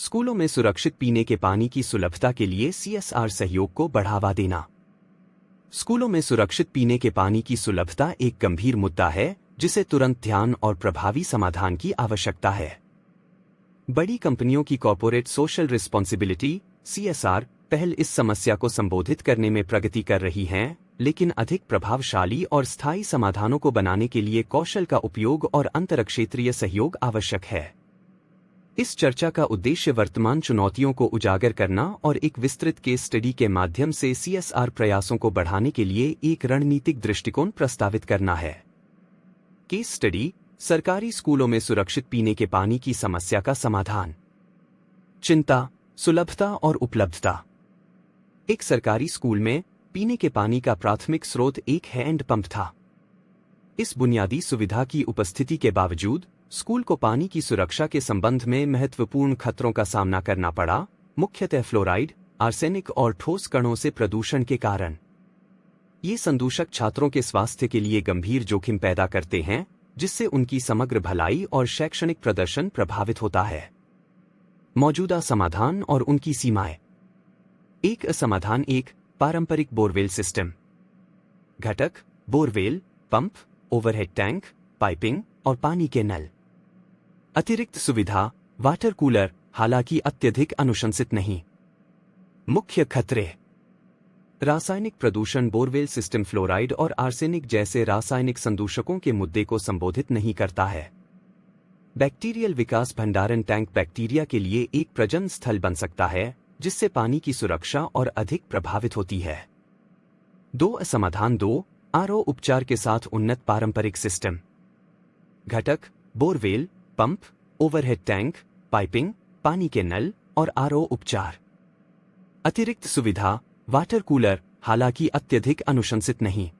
स्कूलों में सुरक्षित पीने के पानी की सुलभता के लिए सीएसआर सहयोग को बढ़ावा देना। स्कूलों में सुरक्षित पीने के पानी की सुलभता एक गंभीर मुद्दा है जिसे तुरंत ध्यान और प्रभावी समाधान की आवश्यकता है। बड़ी कंपनियों की कॉर्पोरेट सोशल रिस्पॉन्सिबिलिटी (सीएसआर) पहल इस समस्या को संबोधित करने में प्रगति कर रही हैं, लेकिन अधिक प्रभावशाली और स्थायी समाधानों को बनाने के लिए कौशल का उपयोग और अंतरक्षेत्रीय सहयोग आवश्यक है। इस चर्चा का उद्देश्य वर्तमान चुनौतियों को उजागर करना और एक विस्तृत केस स्टडी के माध्यम से सीएसआर प्रयासों को बढ़ाने के लिए एक रणनीतिक दृष्टिकोण प्रस्तावित करना है। केस स्टडी: सरकारी स्कूलों में सुरक्षित पीने के पानी की समस्या का समाधान। चिंता, सुलभता और उपलब्धता। एक सरकारी स्कूल में पीने के पानी का प्राथमिक स्रोत एक हैंड पंप था। इस बुनियादी सुविधा की उपस्थिति के बावजूद स्कूल को पानी की सुरक्षा के संबंध में महत्वपूर्ण खतरों का सामना करना पड़ा, मुख्यतः फ्लोराइड, आर्सेनिक और ठोस कणों से प्रदूषण के कारण। ये संदूषक छात्रों के स्वास्थ्य के लिए गंभीर जोखिम पैदा करते हैं, जिससे उनकी समग्र भलाई और शैक्षणिक प्रदर्शन प्रभावित होता है। मौजूदा समाधान और उनकी सीमाएं। एक समाधान: एक पारंपरिक बोरवेल सिस्टम। घटक: borewell, pump, overhead tank, piping और पानी के नल। अतिरिक्त सुविधा: वाटर कूलर, हालांकि अत्यधिक अनुशंसित नहीं। मुख्य खतरे: रासायनिक प्रदूषण। बोरवेल सिस्टम फ्लोराइड और आर्सेनिक जैसे रासायनिक संदूषकों के मुद्दे को संबोधित नहीं करता है। बैक्टीरियल विकास। भंडारण टैंक बैक्टीरिया के लिए एक प्रजनन स्थल बन सकता है, जिससे पानी की सुरक्षा और अधिक प्रभावित होती है। समाधान: आरओ उपचार के साथ उन्नत पारंपरिक सिस्टम। घटक: borewell, pump, overhead tank, piping, पानी के नल और आरओ उपचार। अतिरिक्त सुविधा: वाटर कूलर, हालांकि अत्यधिक अनुशंसित नहीं।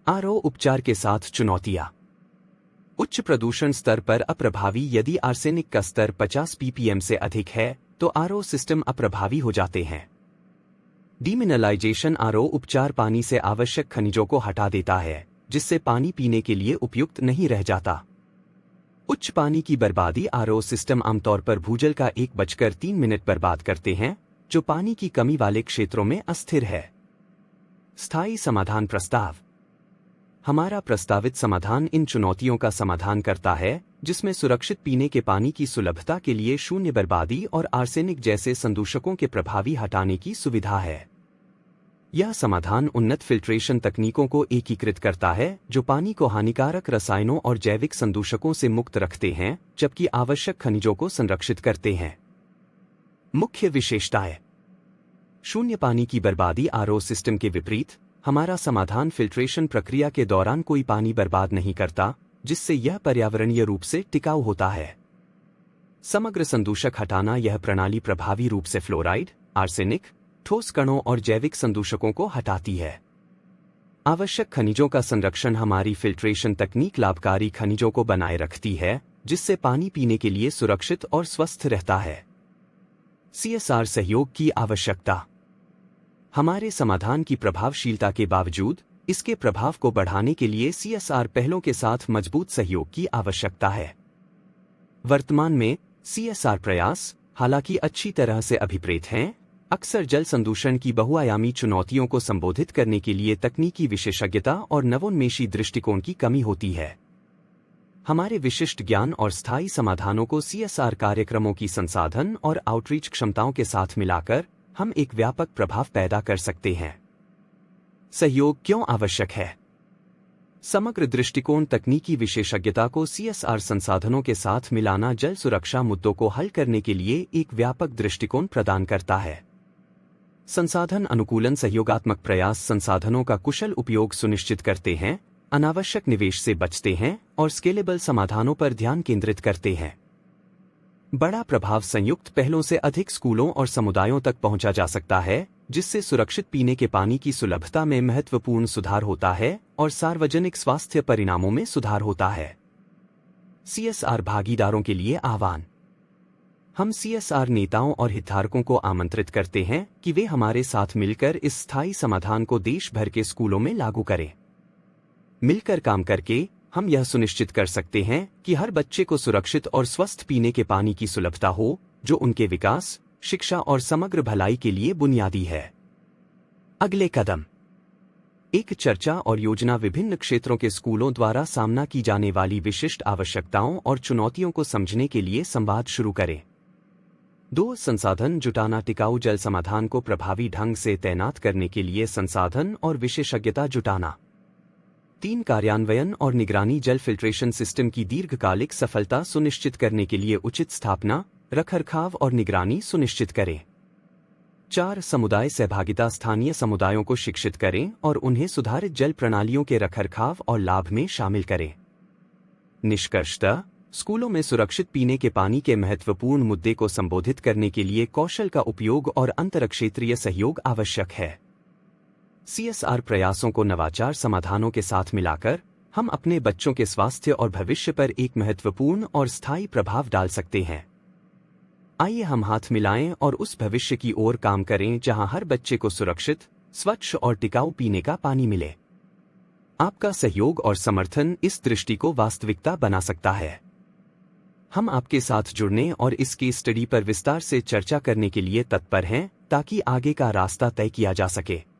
आरओ उपचार के साथ चुनौतियां: उच्च प्रदूषण स्तर पर अप्रभावी। यदि आर्सेनिक का स्तर 50 ppm से अधिक है तो आरओ सिस्टम अप्रभावी हो जाते हैं। डीमिनरलाइजेशन। आरओ उपचार पानी से आवश्यक खनिजों को हटा देता है, जिससे पानी पीने के लिए उपयुक्त नहीं रह जाता। उच्च पानी की बर्बादी। आरओ सिस्टम आमतौर पर भूजल का 1:03 बर्बाद करते हैं, जो पानी की कमी वाले क्षेत्रों में अस्थिर है। स्थायी समाधान प्रस्ताव। हमारा प्रस्तावित समाधान इन चुनौतियों का समाधान करता है, जिसमें सुरक्षित पीने के पानी की सुलभता के लिए शून्य बर्बादी और आर्सेनिक जैसे संदूषकों के प्रभावी हटाने की सुविधा है। यह समाधान उन्नत फिल्ट्रेशन तकनीकों को एकीकृत करता है, जो पानी को हानिकारक रसायनों और जैविक संदूषकों से मुक्त रखते हैं, जबकि आवश्यक खनिजों को संरक्षित करते हैं। मुख्य विशेषताएं: शून्य पानी की बर्बादी। आरओ सिस्टम के विपरीत, हमारा समाधान फिल्ट्रेशन प्रक्रिया के दौरान कोई पानी बर्बाद नहीं करता, जिससे यह पर्यावरणीय रूप से टिकाऊ होता है। समग्र संदूषक हटाना। यह प्रणाली प्रभावी रूप से फ्लोराइड, आर्सेनिक, ठोस कणों और जैविक संदूषकों को हटाती है। आवश्यक खनिजों का संरक्षण। हमारी फिल्ट्रेशन तकनीक लाभकारी खनिजों को बनाए रखती है, जिससे पानी पीने के लिए सुरक्षित और स्वस्थ रहता है। सीएसआर सहयोग की आवश्यकता। हमारे समाधान की प्रभावशीलता के बावजूद इसके प्रभाव को बढ़ाने के लिए सीएसआर पहलों के साथ मजबूत सहयोग की आवश्यकता है। वर्तमान में सीएसआर प्रयास, हालांकि अच्छी तरह से अभिप्रेत हैं, अक्सर जल संदूषण की बहुआयामी चुनौतियों को संबोधित करने के लिए तकनीकी विशेषज्ञता और नवोन्मेषी दृष्टिकोण की कमी होती है। हमारे विशिष्ट ज्ञान और स्थायी समाधानों को सीएसआर कार्यक्रमों की संसाधन और आउटरीच क्षमताओं के साथ मिलाकर हम एक व्यापक प्रभाव पैदा कर सकते हैं। सहयोग क्यों आवश्यक है? समग्र दृष्टिकोण। तकनीकी विशेषज्ञता को सीएसआर संसाधनों के साथ मिलाना जल सुरक्षा मुद्दों को हल करने के लिए एक व्यापक दृष्टिकोण प्रदान करता है। संसाधन अनुकूलन। सहयोगात्मक प्रयास संसाधनों का कुशल उपयोग सुनिश्चित करते हैं, अनावश्यक निवेश से बचते हैं और स्केलेबल समाधानों पर ध्यान केंद्रित करते हैं। बड़ा प्रभाव। संयुक्त पहलों से अधिक स्कूलों और समुदायों तक पहुंचा जा सकता है, जिससे सुरक्षित पीने के पानी की सुलभता में महत्वपूर्ण सुधार होता है और सार्वजनिक स्वास्थ्य परिणामों में सुधार होता है। सीएसआर भागीदारों के लिए आह्वान। हम सीएसआर नेताओं और हितधारकों को आमंत्रित करते हैं कि वे हमारे साथ मिलकर इस स्थायी समाधान को देश भर के स्कूलों में लागू करें। मिलकर काम करके हम यह सुनिश्चित कर सकते हैं कि हर बच्चे को सुरक्षित और स्वस्थ पीने के पानी की सुलभता हो, जो उनके विकास, शिक्षा और समग्र भलाई के लिए बुनियादी है। अगले कदम। एक चर्चा और योजना। विभिन्न क्षेत्रों के स्कूलों द्वारा सामना की जाने वाली विशिष्ट आवश्यकताओं और चुनौतियों को समझने के लिए संवाद शुरू करें। 2. संसाधन जुटाना। टिकाऊ जल समाधान को प्रभावी ढंग से तैनात करने के लिए संसाधन और विशेषज्ञता जुटाना। 3. कार्यान्वयन और निगरानी। जल फिल्ट्रेशन सिस्टम की दीर्घकालिक सफलता सुनिश्चित करने के लिए उचित स्थापना, रखरखाव और निगरानी सुनिश्चित करें। 4. समुदाय सहभागिता। स्थानीय समुदायों को शिक्षित करें और उन्हें सुधारित जल प्रणालियों के रखरखाव और लाभ में शामिल करें। निष्कर्षतः, स्कूलों में सुरक्षित पीने के पानी के महत्वपूर्ण मुद्दे को संबोधित करने के लिए कौशल का उपयोग और अंतरक्षेत्रीय सहयोग आवश्यक है। CSR प्रयासों को नवाचार समाधानों के साथ मिलाकर हम अपने बच्चों के स्वास्थ्य और भविष्य पर एक महत्वपूर्ण और स्थायी प्रभाव डाल सकते हैं। आइए हम हाथ मिलाएं और उस भविष्य की ओर काम करें जहां हर बच्चे को सुरक्षित, स्वच्छ और टिकाऊ पीने का पानी मिले। आपका सहयोग और समर्थन इस दृष्टि को वास्तविकता बना सकता है। हम आपके साथ जुड़ने और इस केस स्टडी पर विस्तार से चर्चा करने के लिए तत्पर हैं ताकि आगे का रास्ता तय किया जा सके।